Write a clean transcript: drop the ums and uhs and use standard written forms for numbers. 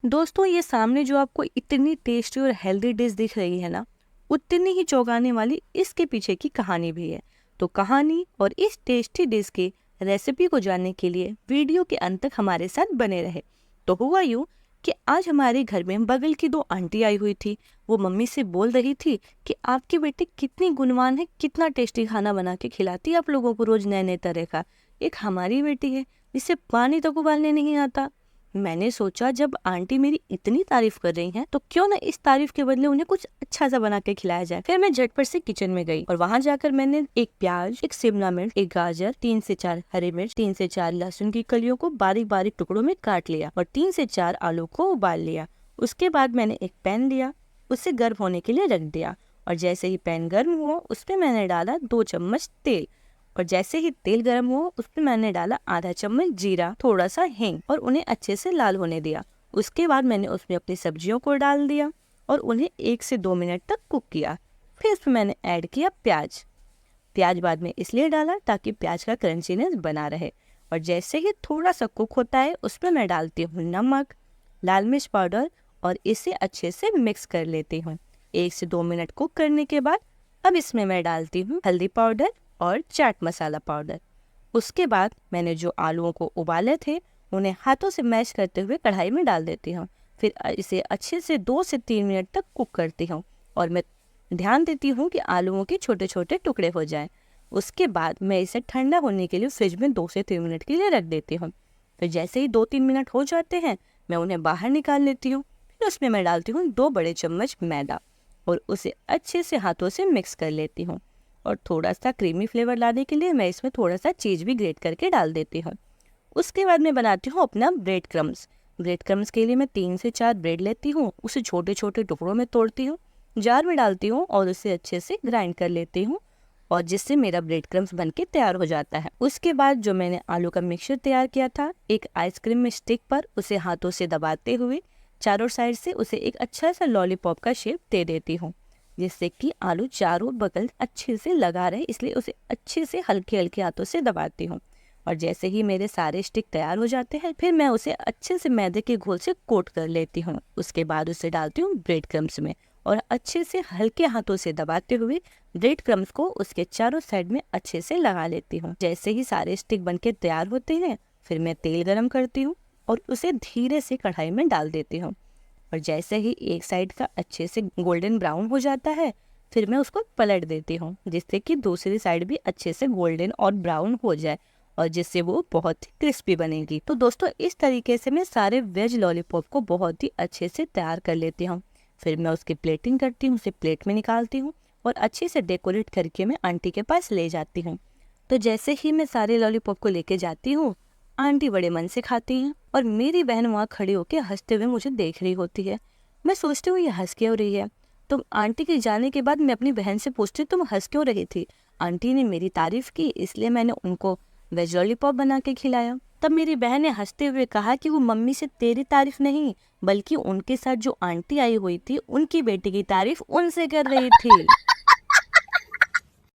दोस्तों, ये सामने जो आपको इतनी टेस्टी और हेल्दी डिश दिख रही है ना, उतनी ही चौंकाने वाली इसके पीछे की कहानी भी है। तो कहानी और इस टेस्टी डिश की रेसिपी को जानने के लिए वीडियो के अंत तक हमारे साथ बने रहे। तो हुआ यूँ कि आज हमारे घर में बगल की दो आंटी आई हुई थी। वो मम्मी से बोल रही थी कि आपकी बेटी कितनी गुणवान है, कितना टेस्टी खाना बना के खिलाती है आप लोगों को रोज नए नए तरह का। एक हमारी बेटी है जिसे पानी तक उबालने नहीं आता। मैंने सोचा जब आंटी मेरी इतनी तारीफ कर रही हैं तो क्यों ना इस तारीफ के बदले उन्हें कुछ अच्छा सा बना के खिलाया जाए। फिर मैं झटपट से किचन में गई और वहां जाकर मैंने एक प्याज, एक शिमला मिर्च, एक गाजर, 3 से 4 हरी मिर्च, 3 से 4 लहसुन की कलियों को बारीक बारीक टुकड़ों में काट लिया और 3 से 4 आलू को उबाल लिया। उसके बाद मैंने एक पैन लिया, उसे गर्म होने के लिए रख दिया और जैसे ही पैन गर्म हुआ उसमें मैंने डाला 2 चम्मच तेल और जैसे ही तेल गर्म हुआ उसमें मैंने डाला आधा चम्मच जीरा, थोड़ा सा हींग और उन्हें अच्छे से लाल होने दिया। उसके बाद मैंने उसमें अपनी सब्जियों को डाल दिया और उन्हें 1 से 2 मिनट तक कुक किया। फिर उसमें मैंने ऐड किया प्याज। प्याज बाद में इसलिए डाला ताकि प्याज का क्रंचीनेस बना रहे। और जैसे ही थोड़ा सा कुक होता है उसमें मैं डालती हूँ नमक, लाल मिर्च पाउडर और इसे अच्छे से मिक्स कर लेती हूँ। 1 से 2 मिनट कुक करने के बाद अब इसमें मैं डालती हूँ हल्दी पाउडर और चाट मसाला पाउडर। उसके बाद मैंने जो आलूओं को उबाले थे उन्हें हाथों से मैश करते हुए कढ़ाई में डाल देती हूँ। फिर इसे अच्छे से 2 से 3 मिनट तक कुक करती हूँ और मैं ध्यान देती हूँ कि आलूओं के छोटे छोटे टुकड़े हो जाएं। उसके बाद मैं इसे ठंडा होने के लिए फ्रिज में 2 से 3 मिनट के लिए रख देती हूँ। फिर जैसे ही 2-3 मिनट हो जाते हैं मैं उन्हें बाहर निकाल लेती हूँ। फिर उसमें मैं डालती हूँ 2 बड़े चम्मच मैदा और उसे अच्छे से हाथों से मिक्स कर लेती हूँ। और थोड़ा सा क्रीमी फ्लेवर लाने के लिए मैं इसमें थोड़ा सा चीज़ भी ग्रेट करके डाल देती हूँ। उसके बाद मैं बनाती हूँ अपना ब्रेड क्रम्स। ब्रेड क्रम्स के लिए मैं 3 से 4 ब्रेड लेती हूँ, उसे छोटे छोटे टुकड़ों में तोड़ती हूँ, जार में डालती हूँ और उसे अच्छे से ग्राइंड कर लेती हूँ और जिससे मेरा ब्रेड क्रम्स बनके तैयार हो जाता है। उसके बाद जो मैंने आलू का मिक्सचर तैयार किया था, एक आइसक्रीम स्टिक पर उसे हाथों से दबाते हुए चारों साइड से उसे एक अच्छा सा लॉलीपॉप का शेप दे देती हूँ, जिससे कि आलू चारों बगल अच्छे से लगा रहे, इसलिए उसे अच्छे से हल्के हल्के हाथों से दबाती हूँ। और जैसे ही मेरे सारे स्टिक तैयार हो जाते हैं फिर मैं उसे अच्छे से मैदे के घोल से कोट कर लेती हूँ। उसके बाद उसे डालती हूँ ब्रेड क्रम्स में और अच्छे से हल्के हाथों से दबाते हुए ब्रेड क्रम्स को उसके चारों साइड में अच्छे से लगा लेती हूँ। जैसे ही सारे स्टिक बनके तैयार होते हैं फिर मैं तेल गरम करती हूँ और उसे धीरे से कढ़ाई में डाल देती हूँ और जैसे ही एक साइड का अच्छे से गोल्डन ब्राउन हो जाता है फिर मैं उसको पलट देती हूँ, जिससे कि दूसरी साइड भी अच्छे से गोल्डन और ब्राउन हो जाए और जिससे वो बहुत ही क्रिस्पी बनेगी। तो दोस्तों, इस तरीके से मैं सारे वेज लॉलीपॉप को बहुत ही अच्छे से तैयार कर लेती हूँ। फिर मैं उसकी प्लेटिंग करती हूँ, उसे प्लेट में निकालती हूँ और अच्छे से डेकोरेट करके मैं आंटी के पास ले जाती हूँ। तो जैसे ही मैं सारे लॉलीपॉप को लेके जाती हूँ, आंटी बड़े मन से खाती हैं और मेरी बहन वहाँ खड़ी होकर हंसते हुए मुझे देख रही होती है। मैं सोचती हूँ ये हंस क्यों रही है। तो आंटी के जाने के बाद मैं अपनी बहन से पूछती तुम हंस क्यों रही थी। आंटी ने मेरी तारीफ की इसलिए मैंने उनको वेज लॉलीपॉप बना के खिलाया। तब मेरी बहन ने हंसते हुए कहा कि वो मम्मी से तेरी तारीफ नहीं बल्कि उनके साथ जो आंटी आई हुई थी उनकी बेटी की तारीफ उनसे कर रही थी।